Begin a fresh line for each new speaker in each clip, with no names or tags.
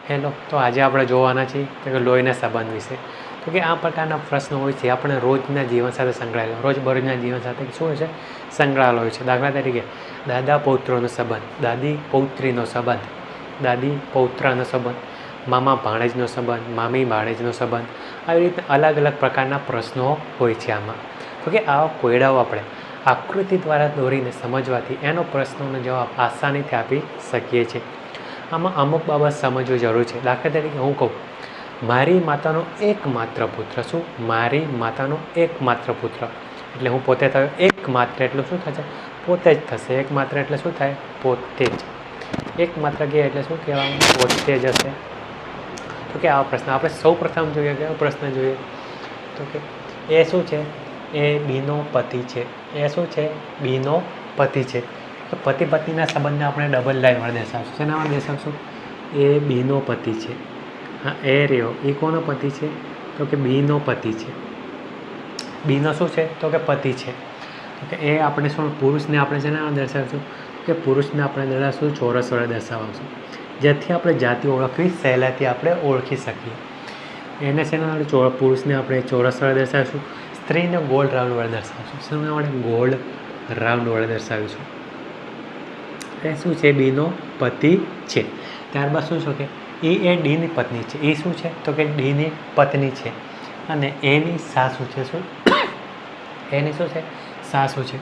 Hello, તો આજે આપણે જોવાના છીએ કે લોહીના સંબંધ વિશે. તો કે આ પ્રકારના પ્રશ્નો હોય છે આપણે રોજના જીવન સાથે સંકળાયેલા, રોજબરોજના જીવન સાથે શું હોય છે, સંકળાયેલો હોય છે. દાખલા તરીકે દાદા પૌત્રનો સંબંધ, દાદી પૌત્રીનો સંબંધ, દાદી પૌત્રનો સંબંધ, મામા ભાણેજનો સંબંધ, મામી ભાણેજનો સંબંધ. આવી રીતે અલગ અલગ પ્રકારના પ્રશ્નો હોય છે આમાં. તો કે આવા કોયડાઓ આપણે આકૃતિ દ્વારા દોરીને સમજવાથી એનો પ્રશ્નોનો જવાબ આસાનીથી આપી શકીએ છીએ. આમાં અમુક બાબત સમજવી જરૂર છે. દાખલા તરીકે હું કહું, મારી માતાનો એકમાત્ર પુત્ર. શું? મારી માતાનો એકમાત્ર પુત્ર. એટલે હું પોતે થયો એકમાત્ર, એટલે શું થશે? પોતે જ થશે. એકમાત્ર એટલે શું થાય? પોતે જ. એકમાત્ર કહે એટલે શું કહેવાનું? પોતે જ હશે. તો કે આવા પ્રશ્ન આપણે સૌ પ્રથમ જોઈએ, કેવો પ્રશ્ન જોઈએ? તો કે એ શું છે? એ બીનો પતિ છે. એ શું છે? બીનો પતિ છે. તો પતિ પત્નીના સંબંધને આપણે ડબલ લાઈન વડે દર્શાવશું. શેના વડે દર્શાવશું? એ બીનો પતિ છે. હા, એ રહ્યો, એ કોનો પતિ છે? તો કે બીનો પતિ છે. બીનો શું છે? તો કે પતિ છે. તો કે એ આપણે શું, પુરુષને આપણે શેના વડે દર્શાવશું? કે પુરુષને આપણે દર્શાવશું ચોરસ વડે દર્શાવશું, જેથી આપણે જાતિ ઓળખવી સહેલાઈથી આપણે ઓળખી શકીએ. એને શેના વડે? પુરુષને આપણે ચોરસ વડે દર્શાવીશું, સ્ત્રીને ગોળ રાઉન્ડ વડે દર્શાવીશું. શેના વડે? ગોળ રાઉન્ડ વડે દર્શાવીશું. એ શું છે? બીનો પતિ છે. ત્યારબાદ શું છે કે એ ડીની પત્ની છે. એ શું છે? તો કે ડીની પત્ની છે. અને એની સાસુ છે. શું? એની શું છે? સાસુ છે.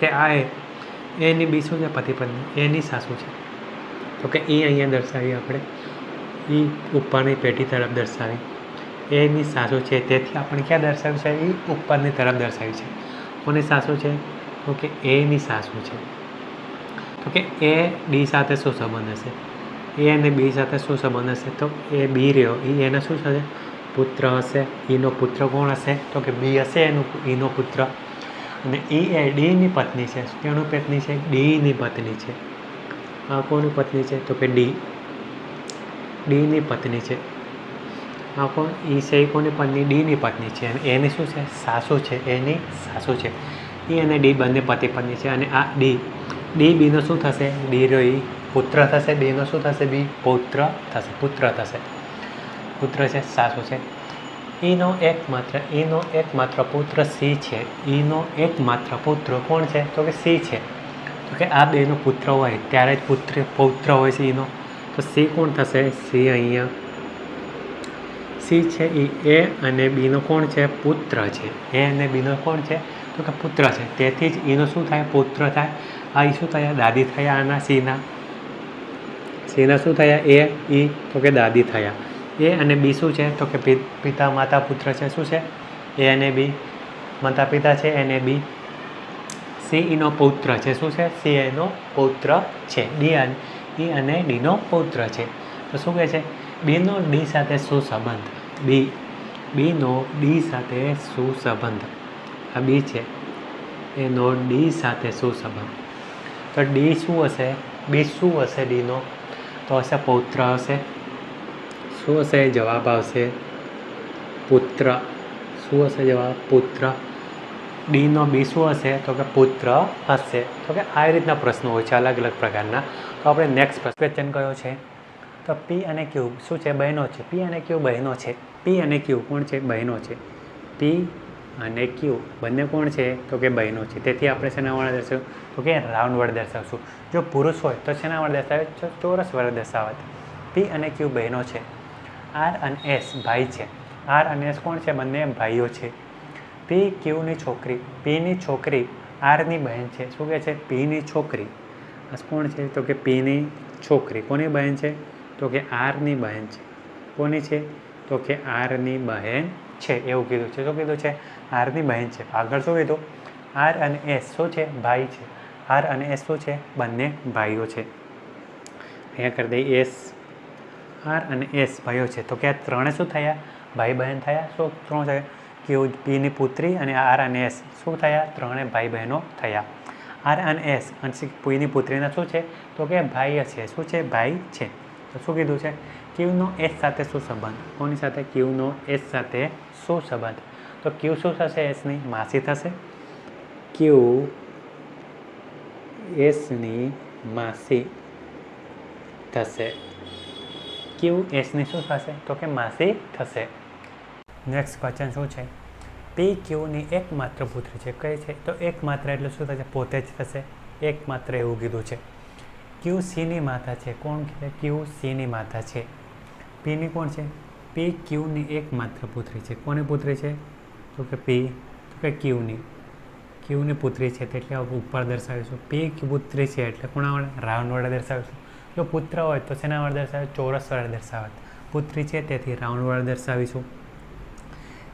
કે આ એની બી શું છે? પતિ પત્ની, એની સાસુ છે. તો કે એ અહીંયા દર્શાવી આપણે, એ ઉપરની પેટી તરફ દર્શાવી, એની સાસુ છે. તેથી આપણે ક્યાં દર્શાવ્યું છે? એ ઉપરની તરફ દર્શાવી છે. કોની સાસુ છે? તો કે એની સાસુ છે. તો કે એ ડી સાથે શું સંબંધ હશે? એ અને બી સાથે શું સંબંધ હશે? તો એ બી રહ્યો, એ એના શું થશે? પુત્ર હશે. એનો પુત્ર કોણ હશે? તો કે બી હશે એનો પુત્ર. અને એ ડીની પત્ની છે. કેનું પત્ની છે? ડીની પત્ની છે. આ કોની પત્ની છે? તો કે ડીની પત્ની છે. આ કોણ? એ છે. એ કોની પત્ની? ડીની પત્ની છે. અને એની શું છે? સાસુ છે. એની સાસુ છે. એ અને ડી બંને પતિ પત્ની છે. અને આ ડી બીનો શું થશે? ડી રહ્યો, એ પુત્ર થશે. બીનો શું થશે? બી પુત્ર થશે. પુત્ર થશે. પુત્ર છે, સાસુ છે. એનો એકમાત્ર પુત્ર સી છે. એનો એકમાત્ર પુત્ર કોણ છે? તો કે સી છે. તો કે આ બેનો પુત્ર હોય ત્યારે જ પૌત્ર હોય છે એનો. તો સી કોણ થશે? સી અહીંયા સી છે. એ અને બીનો કોણ છે? પુત્ર છે. એ અને બીનો કોણ છે? તો કે પુત્ર છે. તેથી જ એનો શું થાય? પુત્ર થાય. આ એ શું થયા? દાદી થયા. આના સીના શું થયા? એ તો કે દાદી થયા. એ અને બી શું છે? તો કે પિતા માતા પુત્ર છે. શું છે? એ અને બી માતા પિતા છે. એને બી. સી એનો પૌત્ર છે. શું છે? સી એનો પૌત્ર છે. ડી અને ડીનો પૌત્ર છે. તો શું કહે છે? બીનો ડી સાથે શું સંબંધ? બીનો ડી સાથે શું સંબંધ? આ બી છે. એનો ડી સાથે શું સંબંધ? તો ડી શું હશે? બી શું હશે? ડીનો તો હશે પૌત્ર હશે. શું હશે? જવાબ આવશે પુત્ર. શું હશે જવાબ? પુત્ર. ડીનો બી શું હશે? તો કે પુત્ર હશે. તો કે આવી રીતના પ્રશ્નો હોય છે અલગ અલગ પ્રકારના. તો આપણે નેક્સ્ટ ક્વેશ્ચન કયો છે? તો પી અને ક્યુ શું છે? બહેનો છે. પી અને ક્યુ બહેનો છે. પી અને ક્યુ કોણ છે? બહેનો છે. પી અને ક્યુ બંને કોણ છે? તો કે બહેનો છે. તેથી આપણે શેના વડે દર્શાવશું? તો કે રાઉન્ડ વડે દર્શાવશું. જો પુરુષ હોય તો શેના વડે દર્શાવે? ચોરસ વડે દર્શાવે. પી અને ક્યુ બહેનો છે. આર અને એસ ભાઈ છે. આર અને એસ કોણ છે? બંને ભાઈઓ છે. પી ક્યુની છોકરી, પીની છોકરી આરની બહેન છે. શું કહે છે? પીની છોકરી. આ કોણ છે? તો કે પીની છોકરી. કોની બહેન છે? તો કે આરની બહેન છે. કોની છે? તો કે આરની બહેન છે. એવું કીધું છે. શું કીધું છે? આરની બહેન છે. આગળ શું કીધું? આર અને એસ શું છે? ભાઈ છે. આર અને એસ શું છે? બંને ભાઈઓ છે. અહીંયા કરી દઈએ એસ. આર અને એસ ભાઈઓ છે. તો કે આ ત્રણે શું થયા? ભાઈ બહેન થયા. શું ત્રણ થયા? ક્યુ પીની પુત્રી અને આર અને એસ શું થયા? ત્રણે ભાઈ બહેનો થયા. આર અને એસ અને પીની પુત્રીના શું છે? તો કે ભાઈ છે. શું છે? ભાઈ છે. તો શું કીધું છે? ક્યુનો એસ સાથે શું સંબંધ? કોની સાથે? ક્યુનો એસ સાથે શું સંબંધ? તો ક્યુ શું થશે? એસની માસી થશે. ક્યુ એસની માસી થશે. ક્યુ એસની શું થશે તો કે માસી થશે. નેક્સ્ટ ક્વેશ્ચન શું છે? પી ક્યુની એકમાત્ર પુત્રી છે. કઈ છે? તો એકમાત્ર એટલે શું થશે? પોતે જ થશે. એકમાત્ર એવું કીધું છે. ક્યુ સીની માતા છે. કોણ છે? ક્યુ સીની માતા છે. પીની કોણ છે? પી ક્યુની એકમાત્ર પુત્રી છે. કોની પુત્રી છે? તો કે પી, તો કે ક્યુની પુત્રી છે. એટલે ઉપર દર્શાવીશું. પી પુત્રી છે એટલે કોના વડે? રાઉન્ડ વડે દર્શાવીશું. જો પુત્ર હોય તો શેના વડે દર્શાવે? ચોરસ વડે દર્શાવે. પુત્રી છે તેથી રાઉન્ડ વડે દર્શાવીશું.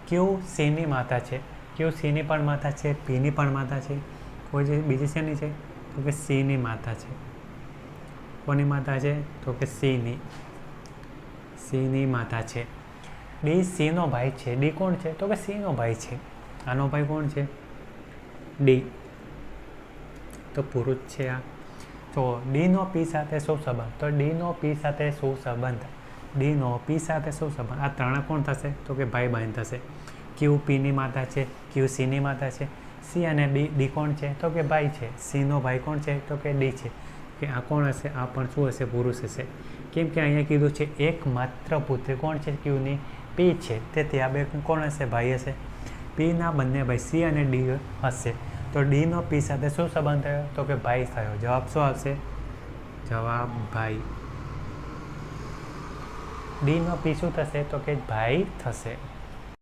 ક્યુ સીની માતા છે. ક્યુ સીની પણ માતા છે, પીની પણ માતા છે. કોઈ જે બીજી શેની છે? તો કે સીની માતા છે. કોની માતા છે? તો કે સીની માતા છે. ડી સીનો ભાઈ છે. ડી કોણ છે? તો કે સીનો ભાઈ છે. આનો ભાઈ કોણ છે? ડી. તો પુરુષ છે આ. તો ડીનો પી સાથે શું સંબંધ? તો ડીનો પી સાથે શું સંબંધ? ડીનો પી સાથે શું સંબંધ? આ ત્રણે કોણ થશે? તો કે ભાઈ બહેન થશે. ક્યુ પીની માતા છે, ક્યુ સીની માતા છે. સી અને ડી કોણ છે? તો કે ભાઈ છે. સીનો ભાઈ કોણ છે? તો કે ડી છે. કે આ કોણ હશે? આ પણ શું હશે? પુરુષ હશે. કેમ કે અહીંયા કીધું છે એકમાત્ર પુત્રી કોણ છે? ક્યુની પી છે. તેથી આ બે કોણ હશે? ભાઈ હશે. પીના બંને ભાઈ સી અને ડી હશે. તો ડીનો પી સાથે શું સંબંધ થયો? તો કે ભાઈ થયો. જવાબ શું આવશે? જવાબ ભાઈ. ડીનો પી શું થશે? તો કે ભાઈ થશે.